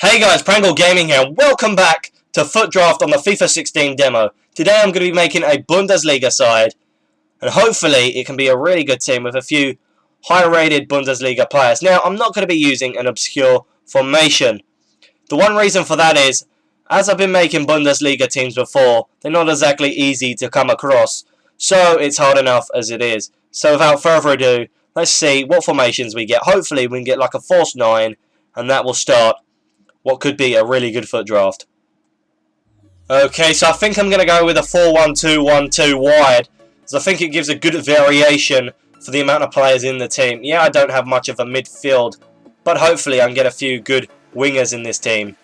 Hey guys, Prangell Gaming here, and welcome back to Foot Draft on the FIFA 16 demo. Today I'm going to be making a Bundesliga side, and hopefully it can be a really good team with a few high-rated Bundesliga players. Now, I'm not going to be using an obscure formation. The one reason for that is, as I've been making Bundesliga teams before, they're not exactly easy to come across, so it's hard enough as it is. So without further ado, let's see what formations we get. Hopefully we can get like a false 9, and that will start what could be a really good foot draft. Okay, so I think I'm going to go with a 4-1-2-1-2 wide, because I think it gives a good variation for the amount of players in the team. Yeah, I don't have much of a midfield, but hopefully I can get a few good wingers in this team.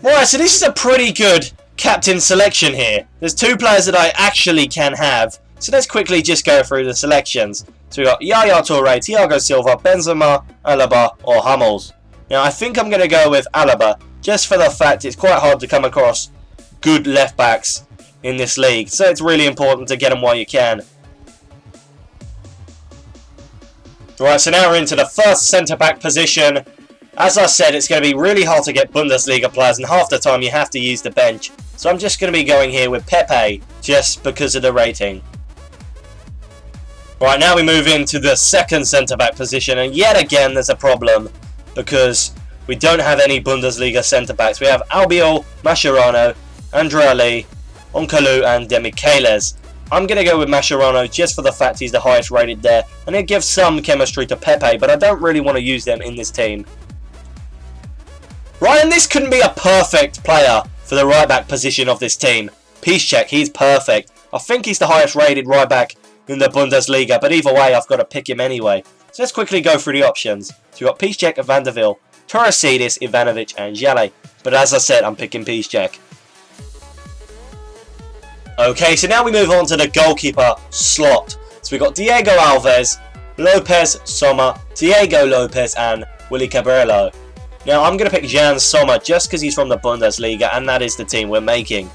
Right, so this is a pretty good captain selection here. There's two players that I actually can have, so let's quickly just go through the selections. So we got Yaya Toure, Thiago Silva, Benzema, Alaba, or Hummels. Now, I think I'm going to go with Alaba, just for the fact it's quite hard to come across good left-backs in this league. So it's really important to get them while you can. Right, so now we're into the first centre-back position. As I said, it's going to be really hard to get Bundesliga players, and half the time you have to use the bench. So I'm just going to be going here with Pepe, just because of the rating. Right, now we move into the second centre-back position, and yet again there's a problem, because we don't have any Bundesliga centre-backs. We have Albiol, Mascherano, Andrea, Onkalu, and Demichelis. I'm going to go with Mascherano just for the fact he's the highest rated there, and it gives some chemistry to Pepe, but I don't really want to use them in this team. Right, and this couldn't be a perfect player for the right-back position of this team. Piszczek, he's perfect. I think he's the highest rated right-back in the Bundesliga, but either way I've got to pick him anyway. So let's quickly go through the options. So we've got Piszczek, Van der Ville, Turasidis, Ivanovic, and Jale. But as I said, I'm picking Piszczek. Okay, so now we move on to the goalkeeper slot. So we've got Diego Alves, Lopez, Sommer, Diego Lopez, and Willy Cabrillo. Now I'm going to pick Jan Sommer just because he's from the Bundesliga, and that is the team we're making.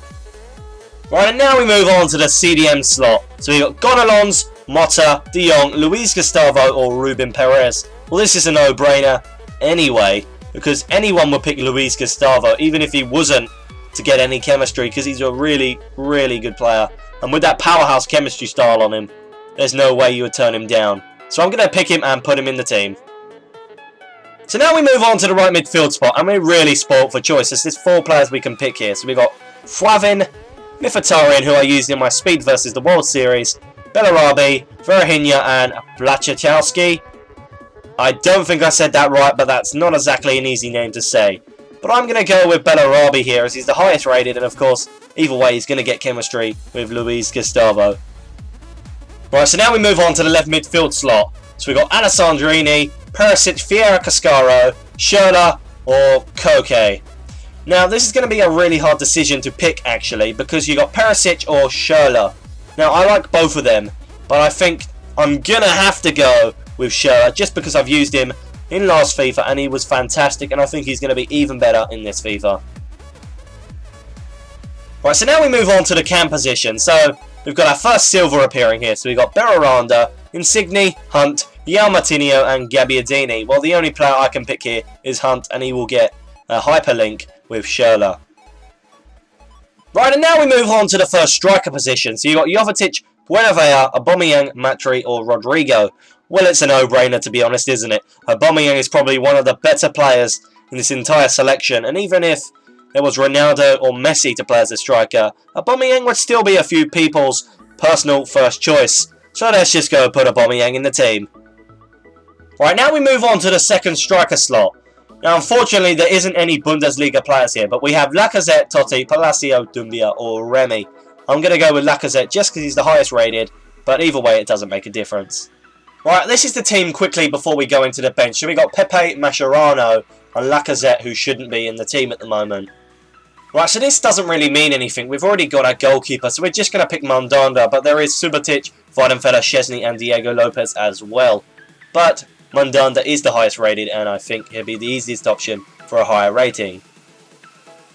Right, and now we move on to the CDM slot. So we've got Gonalons, Motta, De Jong, Luis Gustavo, or Ruben Perez. Well, this is a no-brainer anyway, because anyone would pick Luis Gustavo, even if he wasn't to get any chemistry, because he's a really, really good player. And with that powerhouse chemistry style on him, there's no way you would turn him down. So I'm going to pick him and put him in the team. So now we move on to the right midfield spot, and we're really spoilt for choices. There's 4 players we can pick here. So we've got Flavin, Mkhitaryan, who I used in my Speed versus the World Series, Bellarabi, Verhinya, and Blachowski. I don't think I said that right, but that's not exactly an easy name to say. But I'm going to go with Bellarabi here, as he's the highest rated, and of course, either way, he's going to get chemistry with Luis Gustavo. Right, so now we move on to the left midfield slot. So we've got Alessandrini, Perisic, Fiera Cascaro, Schürrle, or Koke. Now, this is going to be a really hard decision to pick, actually, because you got Perisic or Schürrle. Now, I like both of them, but I think I'm going to have to go with Schürrle, just because I've used him in last FIFA, and he was fantastic, and I think he's going to be even better in this FIFA. Right, so now we move on to the cam position. So, we've got our first silver appearing here. So, we've got Beraranda, Insigne, Hunt, Yao Martinho, and Gabbiadini. Well, the only player I can pick here is Hunt, and he will get a hyperlink with Schürrle. Right, and now we move on to the first striker position. So, you've got Jovetic, Buenavea, Aubameyang, Matri, or Rodrigo. Well, it's a no-brainer, to be honest, isn't it? Aubameyang is probably one of the better players in this entire selection, and even if there was Ronaldo or Messi to play as a striker, Aubameyang would still be a few people's personal first choice. So let's just go and put Aubameyang in the team. Right, now we move on to the second striker slot. Now, unfortunately, there isn't any Bundesliga players here, but we have Lacazette, Totti, Palacio, Dumbia, or Remy. I'm going to go with Lacazette just because he's the highest rated, but either way, it doesn't make a difference. Right, this is the team quickly before we go into the bench. So we got Pepe, Mascherano, and Lacazette, who shouldn't be in the team at the moment. Right, so this doesn't really mean anything. We've already got our goalkeeper, so we're just going to pick Mandanda, but there is Subotic, Weidenfeller, Szczesny, and Diego Lopez as well. But Mandanda is the highest rated, and I think he'll be the easiest option for a higher rating.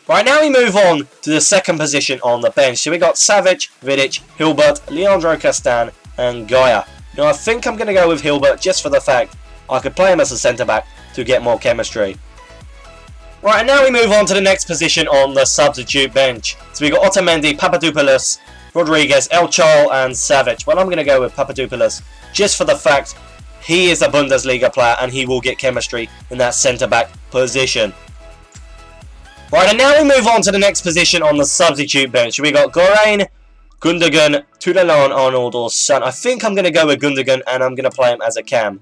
Right, now we move on to the second position on the bench. So we got Savic, Vidic, Hilbert, Leandro Castan, and Gaia. Now, I think I'm going to go with Hilbert just for the fact I could play him as a centre-back to get more chemistry. Right, and now we move on to the next position on the substitute bench. So we got Otamendi, Papadopoulos, Rodriguez, El Chol and Savic. Well, I'm going to go with Papadopoulos just for the fact he is a Bundesliga player and he will get chemistry in that centre-back position. Right, and now we move on to the next position on the substitute bench. We got Gorain, Gundogan, Tudela and Arnold or Son. I think I'm going to go with Gundogan and I'm going to play him as a cam.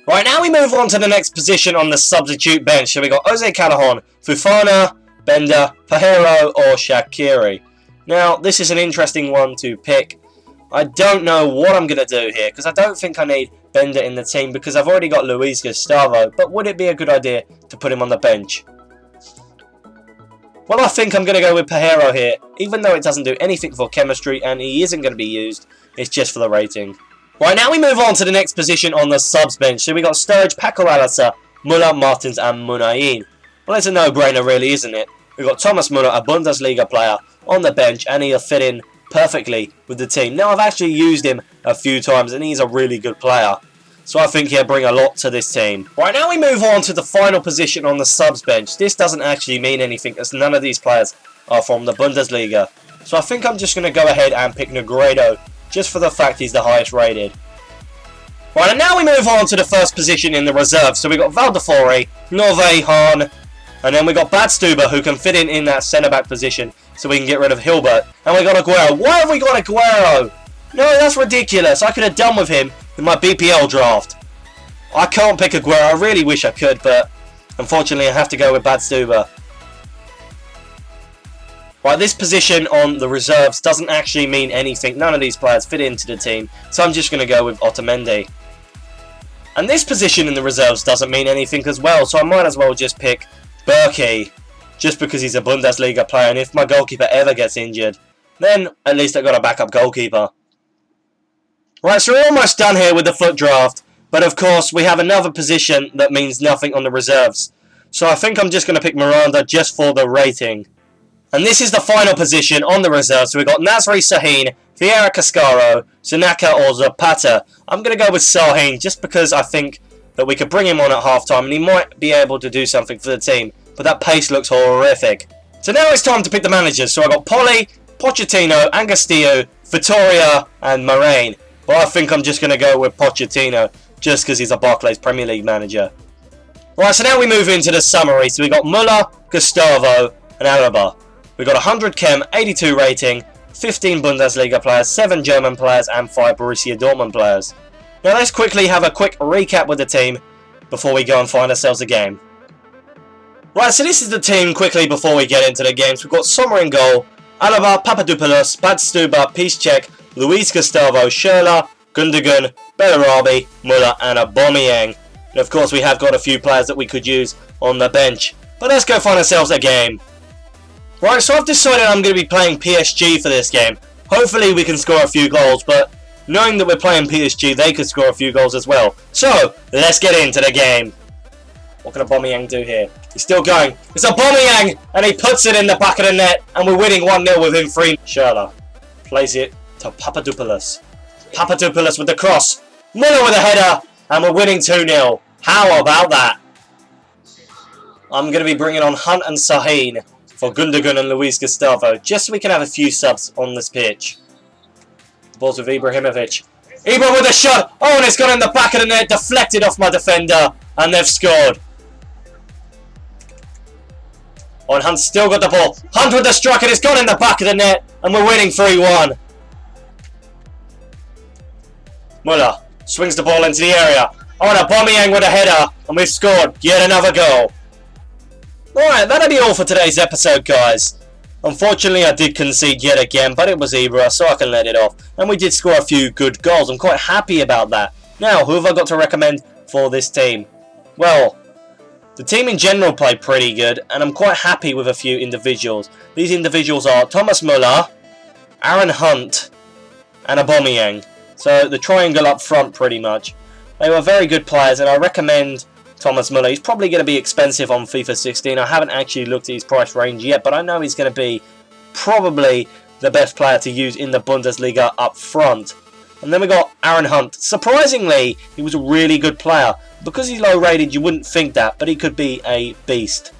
Right, now we move on to the next position on the substitute bench. So we got Jose Callahan, Fofana, Bender, Pajero or Shaqiri. Now, this is an interesting one to pick. I don't know what I'm going to do here because I don't think I need Bender in the team because I've already got Luis Gustavo. But would it be a good idea to put him on the bench? Well, I think I'm going to go with Pajero here, even though it doesn't do anything for chemistry and he isn't going to be used. It's just for the rating. Right, now we move on to the next position on the subs bench. So we got Sturridge, Paco Alassa, Muller, Martins and Munayin. Well, it's a no-brainer really, isn't it? We've got Thomas Muller, a Bundesliga player, on the bench and he'll fit in perfectly with the team. Now, I've actually used him a few times and he's a really good player. So I think he'll bring a lot to this team. Right, now we move on to the final position on the subs bench. This doesn't actually mean anything as none of these players are from the Bundesliga. So I think I'm just going to go ahead and pick Negredo just for the fact he's the highest rated. Right, and now we move on to the first position in the reserves. So we got Valdefori, Nove, Hahn, and then we got Badstuber who can fit in that centre-back position so we can get rid of Hilbert. And we got Aguero. Why have we got Aguero? No, that's ridiculous. I could have done with him in my BPL draft. I can't pick Aguero. I really wish I could, but unfortunately I have to go with Badstuber. Right, this position on the reserves doesn't actually mean anything. None of these players fit into the team, so I'm just going to go with Otamendi. And this position in the reserves doesn't mean anything as well, so I might as well just pick Berkey, just because he's a Bundesliga player, and if my goalkeeper ever gets injured, then at least I've got a backup goalkeeper. Right, so we're almost done here with the FUT draft, but of course we have another position that means nothing on the reserves. So I think I'm just going to pick Miranda just for the rating. And this is the final position on the reserves. So we've got Nasri Sahin, Vieira Cascaro, Zanaka or Zapata. I'm going to go with Sahin just because I think that we could bring him on at half-time and he might be able to do something for the team. But that pace looks horrific. So now it's time to pick the managers. So I've got Poli, Pochettino, Angostillo, Vittoria and Moraine. But I think I'm just going to go with Pochettino just because he's a Barclays Premier League manager. Right, so now we move into the summary. So we've got Muller, Gustavo and Alaba. We've got 100 chem, 82 rating, 15 Bundesliga players, 7 German players and 5 Borussia Dortmund players. Now let's quickly have a quick recap with the team before we go and find ourselves a game. Right, so this is the team quickly before we get into the games. We've got Sommer in goal, Alaba, Papadopoulos, Badstuber, Piszczek, Luis Gustavo, Schürrle, Gundogan, Bellarabi, Muller and Aubameyang. And of course we have got a few players that we could use on the bench. But let's go find ourselves a game. Right, so I've decided I'm going to be playing PSG for this game. Hopefully we can score a few goals, but knowing that we're playing PSG, they could score a few goals as well. So, let's get into the game. What can Aubameyang do here? He's still going. It's Aubameyang, and he puts it in the back of the net, and we're winning 1-0 within 3. Schürrle plays it to Papadopoulos. Papadopoulos with the cross. Muller with a header, and we're winning 2-0. How about that? I'm going to be bringing on Hunt and Sahin for Gundogan and Luis Gustavo, just so we can have a few subs on this pitch. The ball's with Ibrahimovic. Ibra with a shot! Oh, and it's gone in the back of the net, deflected off my defender, and they've scored. Oh, and Hunt's still got the ball. Hunt with the strike, and it's gone in the back of the net, and we're winning 3-1. Muller swings the ball into the area. Oh, and Aubameyang with a header, and we've scored yet another goal. Alright, that'll be all for today's episode, guys. Unfortunately, I did concede yet again, but it was Ibra, so I can let it off. And we did score a few good goals. I'm quite happy about that. Now, who have I got to recommend for this team? Well, the team in general played pretty good, and I'm quite happy with a few individuals. These individuals are Thomas Muller, Aaron Hunt, and Aubameyang. So, the triangle up front, pretty much. They were very good players, and I recommend Thomas Muller. He's probably going to be expensive on FIFA 16. I haven't actually looked at his price range yet, but I know he's going to be probably the best player to use in the Bundesliga up front. And then we got Aaron Hunt. Surprisingly, he was a really good player. Because he's low rated, you wouldn't think that, but he could be a beast.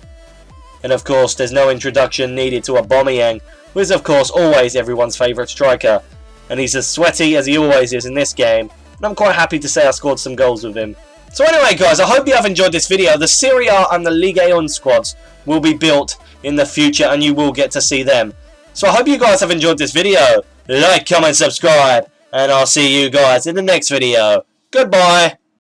And of course, there's no introduction needed to Aubameyang, who is of course always everyone's favourite striker. And he's as sweaty as he always is in this game. And I'm quite happy to say I scored some goals with him. So anyway guys, I hope you have enjoyed this video. The Serie A and the Ligue 1 squads will be built in the future and you will get to see them. So I hope you guys have enjoyed this video. Like, comment, subscribe, and I'll see you guys in the next video. Goodbye.